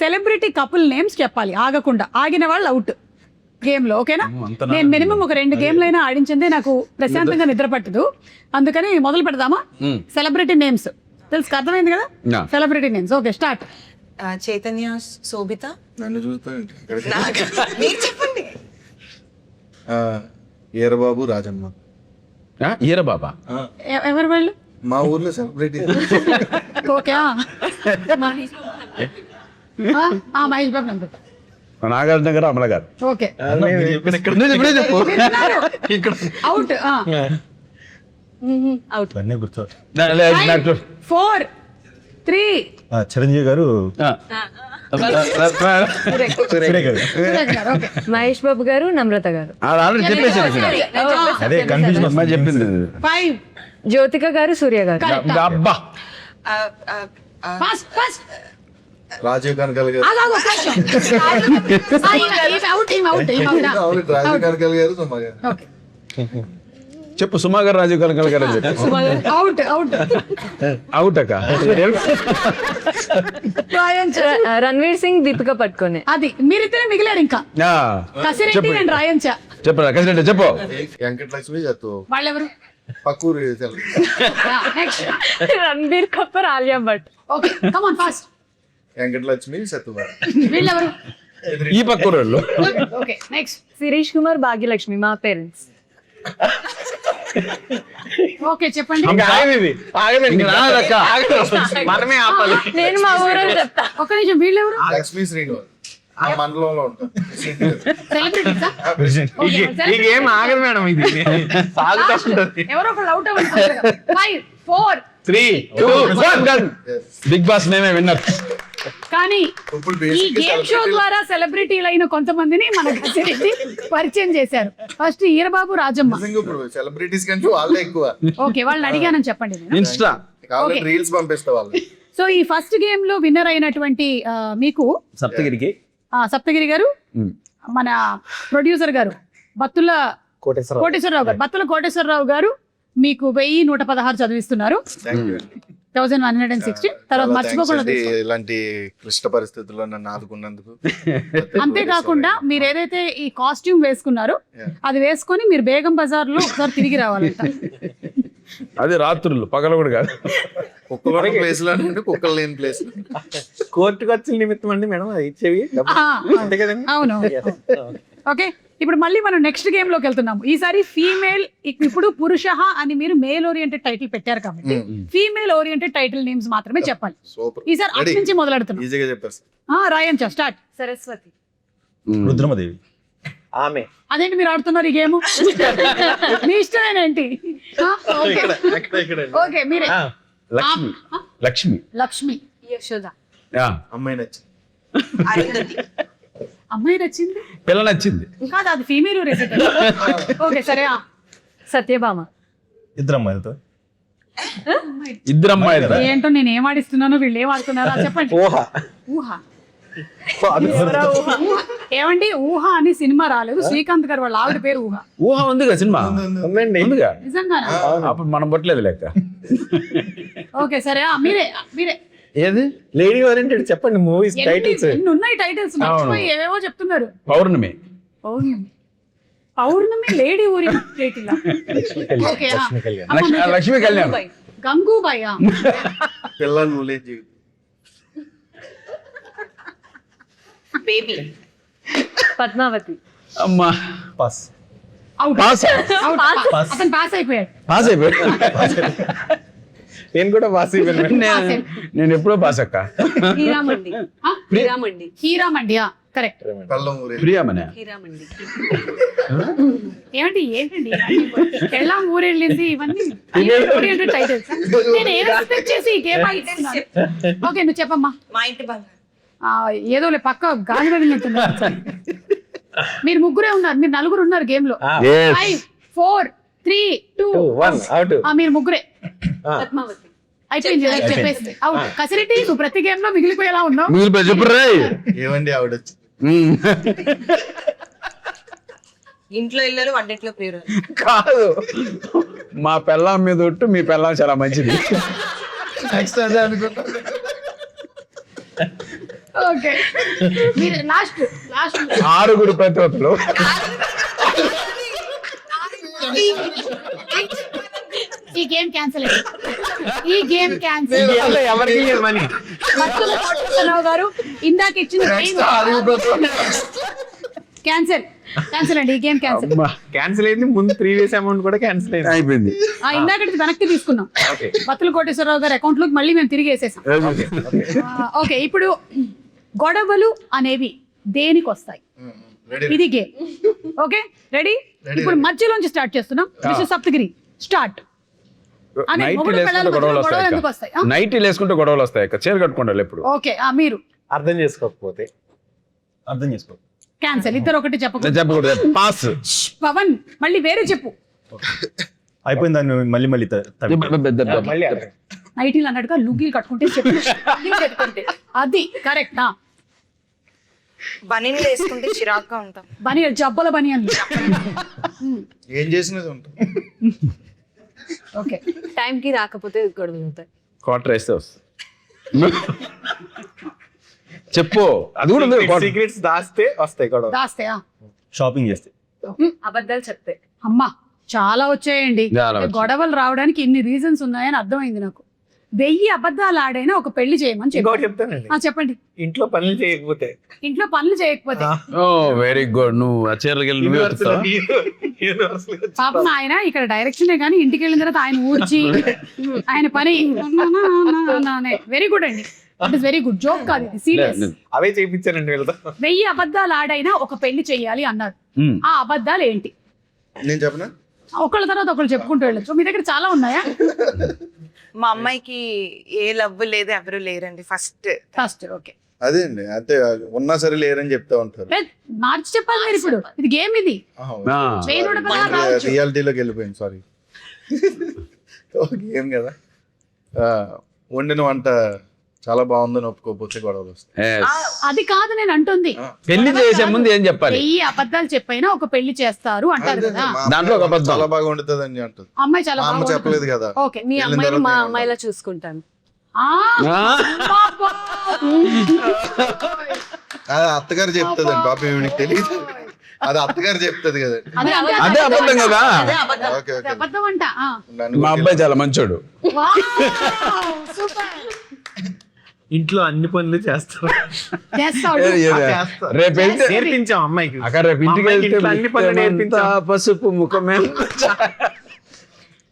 సెలబ్రిటీ కపుల్ నేమ్స్ చెప్పాలి ఆగకుండా. ఆగిన వాళ్ళు అవుట్ గేమ్ లో. ఓకేనా? నేను మినిమం ఒక 2 గేమ్లు అయినా ఆడించిందే నాకు ప్రశాంతంగా నిద్ర పట్టదు. అందుకని మొదలు పెడదామా? సెలబ్రిటీ నేమ్స్ తెలుసు, అర్థమైంది కదా? Celebrity names. Okay start. Chaitanya, Sobhita. నన్ను చూస్తానండి. మీరు చెప్పండి. ఈరబాబు, రాజమ్మ. ఈర బాబా ఎవరు వాళ్ళు? మా ఊర్లో celebrity. Okay Mahesh Babu number. Nagarjuna గారు, అమల గారు. ఓకే చెప్పు. అవుట్. అవుట్. ఇవన్నీ గుర్తు. 4 3 చిరంజీవి గారు, సురేఖ గారు. ఓకే మహేష్ బాబు గారు, నమ్రత గారు. ఆల్రెడీ చెప్పేసి అదే కన్ఫ్యూజన్ అమ్మాయి చెప్పింది. 5 జ్యోతిక గారు, సూర్య గారు. అబ్బా ఫాస్ట్ ఫాస్ట్. రాజీవ్ కనకల్ గారు. అవుట్. రాజీవ్ కనకల్ గారు, సుమ గారు. ఓకే చెప్పు. సుమా గారు, రాజీవ్ కనకల్ గారు అని చెప్పు. Out out. అవుట్ అక్క. రణ్వీర్ సింగ్, దీపిక పట్టుకునే. అది మీరిద్దరే మిగిలారు ఇంకా. కసిరెడ్డి అండ్ రాయంచా. చెప్పు కసిరెడ్డి చెప్పు. వెంకటలక్ష్మి చెప్తూ వాళ్ళెవరు? పక్కూరు. Next. Ranbir Kapoor, Alia Bhatt. Okay come on fast. Venkatalakshmi, సత్తువారు. వీళ్ళెవరు? ఈ పక్కూరు. Okay next. శిరీష్ కుమార్, భాగ్యలక్ష్మి, మా పేరెంట్స్. ఓకే చెప్పండి. మనమే ఆపాలి. నేను మా ఊరని చెప్తా. ఒక నిమిషం. వీళ్ళెవరు? లక్ష్మీ శ్రీనివాస్. ఆ మండలంలో ఉంటాం. సెలబ్రిటీసా? ఈ గేమ్ ఆగదు మేడం, ఇది సాగుతూ ఉంటుంది. ఎవరో ఒకళ్ళు అవుట్ అవ్వాలి. 5, 4. 3, 2, 1 బిగ్ బాస్ మేమే విన్నర్. కానీ ఇప్పుడు ఈ basically గేమ్ షో ద్వారా సెలబ్రిటీలు అయిన కొంతమందిని మన గసిరెడ్డి పరిచయం చేశారు. ఫస్ట్ ఈరబాబు, రాజమ్మ. నిజంగా ఇప్పుడు సెలబ్రిటీస్ కంటే వాళ్ళే ఎక్కువ. ఓకే, వాళ్ళని అడిగానని చెప్పండి నేను. ఇన్స్టా కావాలంటే రీల్స్ పంపిస్తా వాళ్ళు. సో ఈ ఫస్ట్ గేమ్ లో విన్నర్ అయినటువంటి మీకు సప్తగిరికి సప్తగిరి గారు, మన ప్రొడ్యూసర్ గారు బత్తుల కోటేశ్వరరావు గారు, బత్తుల కోటేశ్వరరావు గారు మీకు 1116 చదివిస్తున్నారు. 1116. తర్వాత మర్చిపోకుండా తీసుకోండి. ఇలాంటి క్లిష్ట పరిస్థితుల్లో నన్ను ఆదుకున్నందుకు. అంతేకాకుండా మీరు ఏదైతే ఈ కాస్ట్యూమ్ వేసుకున్నారో అది వేసుకొని మీరు బేగం బజార్ లో ఒకసారి తిరిగి రావాలంట. అది రాత్రులు, పగల కూడా కాదు. కుక్కల ప్లేస్ లో కుక్కలు లేని ప్లేస్. కోర్టుకు వచ్చిన నిమిత్తం అండి మేడం అది ఇచ్చేవి. అంతే కదండి. అవును. ఓకే, ఇప్పుడు మళ్ళీ మనం నెక్స్ట్ గేమ్ లోకి వెళ్తున్నాము. ఈసారి ఫీమేల్, ఇప్పుడు పురుష అని మీరు మేల్ ఓరియంటెడ్ టైటిల్ పెట్టారు కాబట్టి ఫీమేల్ ఓరియంటెడ్ టైటిల్ నేమ్స్ మాత్రమే చెప్పాలి. సూపర్. ఈసారి అటు నుంచి మొదలెడుతున్నాం. ఈజీగా చెప్పారు. రాయంచా స్టార్ట్. సరస్వతి. రుద్రమదేవి. ఆమె. అదేంటి మీరు ఆడుతున్నారు ఈ గేమ్? మీ ఇష్టమేనేంటి? ఓకే, మీరే. లక్ష్మి. లక్ష్మి. లక్ష్మి. యశోద. అమ్మాయి నచ్చింది. అమ్మాయి నచ్చింది, పిల్ల నచ్చింది కాదు అది ఫీమేల్ ఓరియంటెడ్. ఓకే సరే. సత్యభామ. ఇద్దరు అమ్మాయిలతో. ఇద్దరు అమ్మాయిలు. ఏంటో నేను ఏం ఆడిస్తున్నానో వీళ్ళు ఏం ఆడుతున్నారో చెప్పండి. ఊహ. ఊహ. ఏమండి, ఊహ అని సినిమా రాలేదు. శ్రీకాంత్ గారు వాళ్ళ ఆవిడ పేరు ఊహ. ఊహ ఉందిగా సినిమా ఉందిగా. నిజంగా? అప్పుడు మనం పట్టలేదు లెక్క. ఓకే సరే, మీరే మీరే. ఏది లేడీ ఓరియంటెడ్ చెప్పండి మూవీస్ టైటిల్స్. ఎన్ని ఉన్నాయి టైటిల్స్? మర్చిపోయి ఏవేవో చెప్తున్నారు. Pournami. Pournami. Pournami lady oriented title. Okay. Lakshmi Kalyan. Gangubai. పిల్లలు నువ్వులే జీవితం. బేబీ. పద్మావతి. అమ్మా పాస్. పాస్. అతను పాస్ అయిపోయాడు. పాస్ అయిపోయాడు. నేను కూడా పాస్ అయిపోయాను. నేను ఎప్పుడో పాస్ అక్క. హీరామండి. హీరామండి. హీరామండి. కరెక్ట్. కళ్ళం ఊరే. ప్రియామనే. హీరామండి. ఏమండి ఏంటండి ఎలా ఊరెళ్ళింది ఇవన్నీ ఓరియంటెడ్ టైటిల్స్? నేను ఏదో ఎక్స్పెక్ట్ చేసి గేమ్ ఆడుతున్నాను. ఓకే, నువ్వు చెప్పమ్మా. మా ఇంటి బంగారం. ఏదోలే పక్క గాలి వదిలినట్టున్నారు. మీరు ముగ్గురే ఉన్నారు, మీరు నలుగురు ఉన్నారు గేమ్ లో. 5, 4, 3, 2, 1 అవుట్. మీరు ముగ్గురే. పద్మావతి. అయిపోయింది చెప్పేసి. అవును, కసిరెడ్డి నువ్వు ప్రతి గేమ్ లో మిగిలిపోయేలా ఉన్నావు. మిగిలిపోయి చెప్పు రే. ఏమండి ఆవిడ వచ్చి ఇంట్లో ఇల్లరు, వంటింట్లో ప్రియురాలు. కాదు, మా పెళ్ళాం మీద ఒట్టు, మీ పెళ్ళాం చాలా మంచిది. నెక్స్ట్ అదే అనుకుంటా. ఓకే, మీరు లాస్ట్ 6 ప్రతివతులు. ఈ గేమ్ క్యాన్సిల్ అయింది. ఈ గేమ్ క్యాన్సిల్. ఎవరికి మనీ గారు ఇందాక ఇచ్చిన క్యాన్సిల్. క్యాన్సిల్ అండి, ఈ గేమ్ క్యాన్సిల్. క్యాన్సిల్ అయింది. ముందు ప్రీవియస్ అమౌంట్ కూడా క్యాన్సిల్ అయింది. అయిపోయింది. ఇందాకటి వెనక్కి తీసుకున్నాం. బత్తుల కోటేశ్వరరావు గారి అకౌంట్ లోకి మళ్ళీ మేము తిరిగి వేసేసాం. ఓకే, ఇప్పుడు గొడవలు అనేవి దేనికి వస్తాయి? ఇది గేమ్. Okay ready? ఇప్పుడు మధ్యలోంచి స్టార్ట్ చేస్తున్నాం. Mister Saptagiri start. నైట్ వేసుకుంటే గొడవలు వస్తాయి. చీర కట్టుకుంటారు ఎప్పుడు. ఓకే, మీరు అర్థం చేసుకోకపోతే అర్థం చేసుకో. క్యాన్సిల్. ఇద్దరు ఒకటి చెప్పకూడదు. పాస్. పవన్ మళ్ళీ వేరే చెప్పు. అయిపోయింది, దాన్ని మళ్ళీ మళ్ళీ మళ్ళీ నైటీలు అన్నట్టుగా లుగ్గీలు కట్టుకుంటే చెప్పు. పెట్టుకుంటే అది కరెక్ట్. బనీన్లు వేసుకుంటే చిరాగ్గా ఉంటాం. బనియన్, జబ్బల బనియన్. ఏం చేసినది ఉంటాం. ఓకే, టైంకి రాకపోతే గొడవలు అవుతాయి. క్వార్టర్ వేస్తే వస్తుంది. చెప్పు. అది కూడా ఉంది. సీక్రెట్స్ దాస్తే వస్తాయి గొడవ. దాస్తే షాపింగ్ చేస్తే. అబద్ధాలు చెప్తే. అమ్మా చాలా వచ్చాయండి. చాలా వచ్చాయి. గొడవలు రావడానికి ఇన్ని రీజన్స్ ఉన్నాయని అర్థమైంది నాకు. 1000 అబద్ధాలు ఆడైనా ఒక పెళ్లి చేయమని ఇంకోటి చెప్పి. చెప్తానండి. చెప్పండి. ఇంట్లో పనులు చేయకపోతే. ఇంట్లో పనులు చేయకపోతే. ఓ వెరీ గుడ్. నువ్వు ఆ చీరకి వెళ్ళి నువ్వే వస్తావా? పాపం ఆయన ఇక్కడ డైరెక్షన్ కానీ ఇంటికి వెళ్ళిన తర్వాత ఆయన ఊడ్చి ఆయన పని. వెరీ గుడ్ అండి. It is very good joke కాదు ఇది సీరియస్. అవే చేయించానండి వీళ్ళతో. 1000 అబద్ధాలు ఆడైనా ఒక పెళ్లి చెయ్యాలి అన్నారు. ఆ అబద్ధాలు ఏంటి? నేను చెప్పనా? ఒకళ్ళ తర్వాత ఒకళ్ళు చెప్పుకుంటూ వెళ్ళచ్చు. మీ దగ్గర చాలా ఉన్నాయా? మా అమ్మాయికి ఏ లవ్ లేదు, ఎవరు లేరండి ఫస్ట్. ఓకే, అదే అండి, అంటే ఉన్నా సరే లేరని చెప్తా ఉంటారు. మార్చి చెప్పాలి మీరు ఇప్పుడు. ఇది గేమ్ ఇది. చేయనుడు కదా రావచ్చు. రియాలిటీలోకి వెళ్ళిపోయింది, సారీ. గేమ్ కదా. వండిన వంట చాలా బాగుందని ఒప్పుకోకపోతే గొడవలు వస్తాయి. అది కాదు నేను అంటుంది. పెళ్లి చేసే ముందు ఏం చెప్పాలి? 1000 అబద్ధాలు చెప్పైనా ఒక పెళ్లి చేస్తారు అంటారు కదా. దాంట్లో ఒక అబద్ధం. చాలా బాగా వండుతుంది అని అంటుంది. అమ్మాయి చాలా అమ్మ బాగా చెప్పలేదు కదా. ఓకే, మీ అమ్మాయిని మా అమ్మాయిలా చూసుకుంటాను. అది అత్తగారు చెప్తుందండి పాప, మీకు తెలియదు. అది అత్తగారు చెప్తుంది కదండి. అదే అబద్ధం కదా. Okay okay. అబద్ధం అంట. మా అబ్బాయి చాలా మంచోడు. ఇంట్లో అన్ని పనులు చేస్తారు. చేస్తాడు. రేపు వెళ్తే నేర్పించాం అమ్మాయికి. అక్కడ రేపు ఇంటికి మా అమ్మాయికి వెళ్తే ఇంట్లో అన్ని పనులు నేర్పించాం. పసుపు ముఖమే.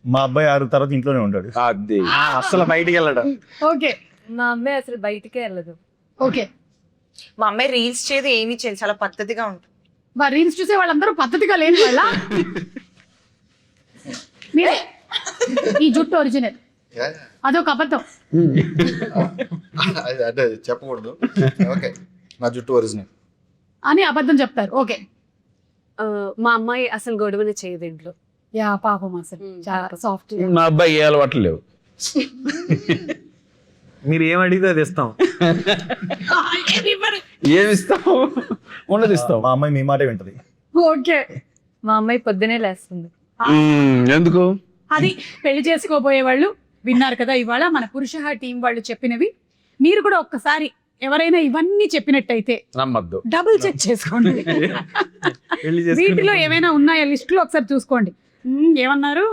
మా అబ్బాయి 6 తర్వాత ఇంట్లోనే ఉంటాడు. అది అసలు బయటికి వెళ్ళడం. ఓకే, మా అమ్మాయి అసలు బయటికే వెళ్ళదు. ఓకే. మా అమ్మాయి రీల్స్ చేయదు, ఏమీ చేయదు, చాలా పద్ధతిగా ఉంటుంది. మరి రీల్స్ చూసే వాళ్ళందరూ పద్ధతిగా లేని వాళ్ళ? మీరే ఈ జుట్టు ఒరిజినల్, అదొక అబద్ధం. అంటే చెప్పకూడదు. ఓకే, నా జుట్టు ఒరిజినల్ అని అబద్ధం చెప్తారు. ఓకే. మా అమ్మాయి అసలు గొడవనే చేయదు ఇంట్లో. యా పాపం, అసలు చాలా సాఫ్ట్. మా అబ్బాయి ఏ అలవాట్లు లేవు. మీరు ఏం అడిగితే అది ఇస్తాం. ఏమి ఇస్తావు? ఉండదు ఇస్తావు. మా అమ్మాయి మీ మాటే వింటది. ఓకే. మా అమ్మాయి పొద్దునే లేస్తుంది. ఎందుకు? అది పెళ్లి చేసుకోబోయే వాళ్ళు విన్నారు కదా ఇవాళ మన పురుష టీం వాళ్ళు చెప్పినవి. మీరు కూడా ఒక్కసారి ఎవరైనా ఇవన్నీ చెప్పినట్టయితే నమ్మద్దు, డబుల్ చెక్ చేసుకోండి. వీటిలో ఏమైనా ఉన్నాయా లిస్ట్ లో ఒకసారి చూసుకోండి. ఏమన్నారు?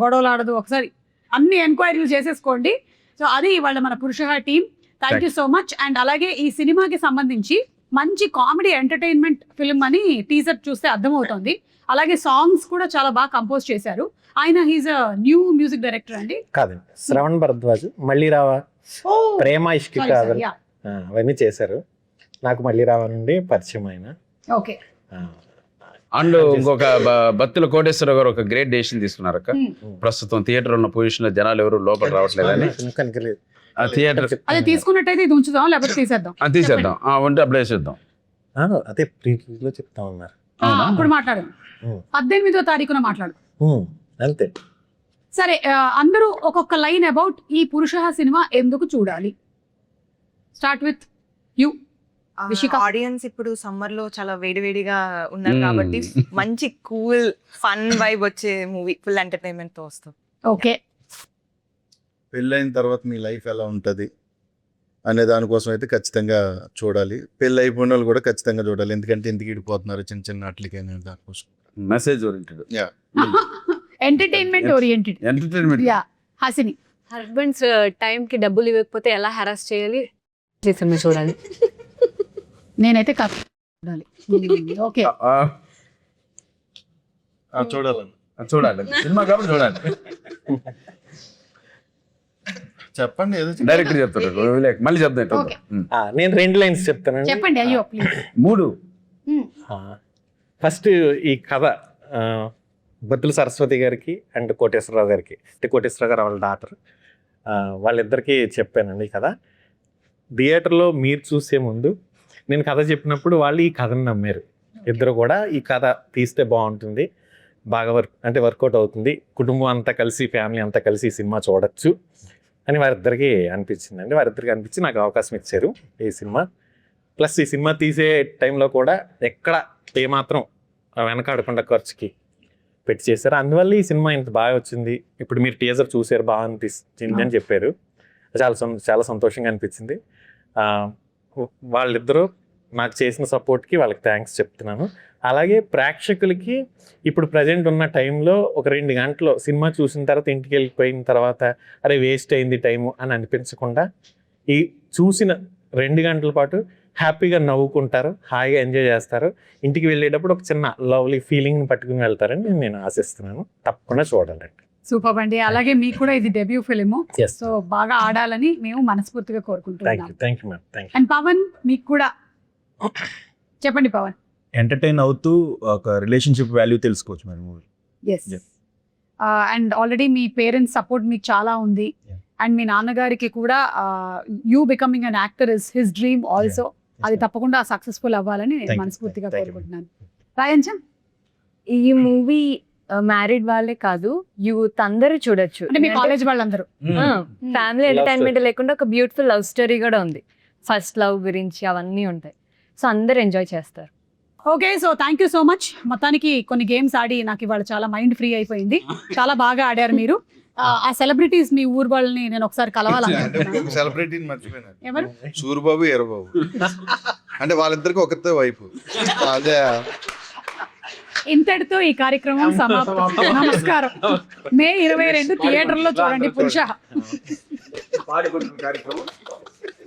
గొడవలు ఆడదు, ఒకసారి అన్ని ఎంక్వైరీలు చేసేసుకోండి. సో అది ఇవాళ మన పురుష team. Thank you so much. And అలాగే ఈ సినిమాకి సంబంధించి మంచి కామెడీ ఎంటర్టైన్మెంట్ ఫిల్మ్ అని టీజర్ చూస్తే అర్థమవుతుంది. అలాగే సాంగ్స్ కూడా చాలా బాగా కంపోజ్ చేశారు. ఆయన he's a new music director అండి. కాదండి, శ్రవణ్ భరద్వాజ్, మళ్ళీ రావా, ప్రేమ ఇష్కి కావాలి, అవన్నీ చేశారు. నాకు మళ్ళీ రావా నుండి పరిచయం ఆయన. ఓకే. అండ్ ఇంకొక బత్తుల కోటేశ్వర గారు ఒక గ్రేట్ డెసిషన్ తీసుకున్నారు అక్క. ప్రస్తుతం థియేటర్ ఉన్న పొజిషన్ లో జనాలు ఎవరు లోపల రావట్లేదని ఆ థియేటర్ అదే తీసుకున్నట్టయితే ఇది ఉంచుదాం, లేకపోతే తీసేద్దాం. తీసేద్దాం, ఉంటే అప్లై చేద్దాం. అదే ప్రీలో చెప్తా ఉన్నారు. ఇప్పుడు మాట్లాడు. 18వ తారీఖున మాట్లాడు. అంతే. సరే, అందరూ ఒక్కొక్క లైన్ అబౌట్ ఈ పురుష సినిమా ఎందుకు చూడాలి. Start with you. ఆడియన్స్ ఇప్పుడు సమ్మర్ లో చాలా వేడివేడిగా ఉన్నారు కాబట్టి మంచి కూల్ ఫన్ వైబ్ వచ్చే మూవీ, ఫుల్ ఎంటర్టైన్మెంట్ తో వస్తాం. ఓకే. పెళ్ళైన తర్వాత మీ లైఫ్ ఎలా ఉంటుంది అనే దానికోసం అయితే ఖచ్చితంగా చూడాలి. పెళ్ళి అయిపోయిన వాళ్ళు కూడా ఖచ్చితంగా చూడాలి. ఎందుకంటే ఇంటికి ఇడిపోతున్నారు చిన్న చిన్న వాటికైనా, దానికోసం. Message oriented, entertainment oriented. Entertainment. Yeah, Hasini. Husbands టైంకి డబ్బులు ఇవ్వకపోతే ఎలా హెరాస్ చేయాలి సినిమా చూడాలి. నేనైతే చూడాలి. ఓకే, చూడాలి. సినిమా కాబట్టి చూడాలి. చెప్పండి, ఏదో డైరెక్ట్ చెప్తాడు, మళ్ళీ చెప్తాను. ఓకే. నేను 2 లైన్స్ చెప్తానండి. చెప్పండి. అయ్యో ప్లీజ్. 3. ఫస్ట్ ఈ కథ బత్తుల సరస్వతి గారికి అండ్ కోటేశ్వరరావు గారికి, అంటే కోటేశ్వరరావు గారు వాళ్ళ డాటర్, వాళ్ళిద్దరికీ చెప్పానండి ఈ కథ. థియేటర్లో మీరు చూసే ముందు నేను కథ చెప్పినప్పుడు వాళ్ళు ఈ కథను నమ్మారు. ఇద్దరు కూడా ఈ కథ తీస్తే బాగుంటుంది, బాగా వర్కౌట్ అవుతుంది, కుటుంబం అంతా కలిసి, ఫ్యామిలీ అంతా కలిసి ఈ సినిమా చూడొచ్చు అని వారిద్దరికి అనిపించిందండి. వారిద్దరికి అనిపించి నాకు అవకాశం ఇచ్చారు ఈ సినిమా. ప్లస్ ఈ సినిమా తీసే టైంలో కూడా ఎక్కడ ఏమాత్రం వెనకాడకుండా ఖర్చుకి పెట్టి చేశారు. అందువల్ల ఈ సినిమా ఇంత బాగా వచ్చింది. ఇప్పుడు మీరు టీజర్ చూసారు, బాగా అనిపించింది అని చెప్పారు. చాలా సంతోషంగా అనిపించింది. వాళ్ళిద్దరూ నాకు చేసిన సపోర్ట్కి వాళ్ళకి థ్యాంక్స్ చెప్తున్నాను. అలాగే ప్రేక్షకులకి ఇప్పుడు ప్రజెంట్ ఉన్న టైంలో ఒక 2 గంటలు సినిమా చూసిన తర్వాత ఇంటికి వెళ్ళిపోయిన తర్వాత అరే వేస్ట్ అయింది టైము అని అనిపించకుండా ఈ చూసిన 2 గంటల పాటు హ్యాపీగా నవ్వుకుంటారు, హాయిగా ఎంజాయ్ చేస్తారు. ఇంటికి వెళ్ళేటప్పుడు ఒక చిన్న లవ్లీ ఫీలింగ్ని పట్టుకుని వెళ్తారని నేను ఆశిస్తున్నాను. తప్పకుండా చూడాలండి. సూపర్ అండి. అలాగే మీకు కూడా ఇది డెబ్యూ ఫిలిము, Yes. సో బాగా ఆడాలని మేము మనస్ఫూర్తిగా కోరుకుంటున్నాం. Thank you ma'am, thank you. And Pavan మీకు కూడా చెప్పండి పవన్. ఎంటర్టైన్ అవుతూ ఒక రిలేషన్షిప్ వాల్యూ తెలుసుకోవచ్చు madam movie. Yes, and already మీ పేరెంట్స్ సపోర్ట్ మీకు చాలా ఉంది, Yeah. అండ్ మీ నాన్నగారికి కూడా you becoming an actor is his dream also. అది తప్పకుండా సక్సెస్ఫుల్ అవ్వాలని నేను Thank you. మనస్ఫూర్తిగా Thank you. కోరుకుంటున్నాను. రాయంచం, ఈ మూవీ మ్యారీడ్ వాళ్ళే కాదు, యూత్ అందరూ చూడొచ్చు. అంటే మీ కాలేజ్ వాళ్ళందరూ. ఫ్యామిలీ ఎంటర్టైన్మెంట్ లేకుండా ఒక బ్యూటిఫుల్ లవ్ స్టోరీ కూడా ఉంది. ఫస్ట్ లవ్ గురించి అవన్నీ ఉంటాయి. సో అందరు ఎంజాయ్ చేస్తారు. Okay, so thank you so much. మొత్తానికి కొన్ని గేమ్స్ ఆడి నాకు ఇవాళ చాలా మైండ్ ఫ్రీ అయిపోయింది. చాలా బాగా ఆడారు మీరు. ఆ సెలబ్రిటీస్ మీ ఊరు వాళ్ళని నేను ఒకసారి కలవాలనుకుంటున్నాను. సెలబ్రిటీని మర్చిపోయినారు. ఎవరు? సూరిబాబు, ఎర్రబాబు. అంటే వాళ్ళిద్దరికి ఒకతే వైపు. అదే ఇంతటితో ఈ కార్యక్రమం సమాప్తం. నమస్కారం. మే 22 థియేటర్లో చూడండి పురుష. కార్యక్రమం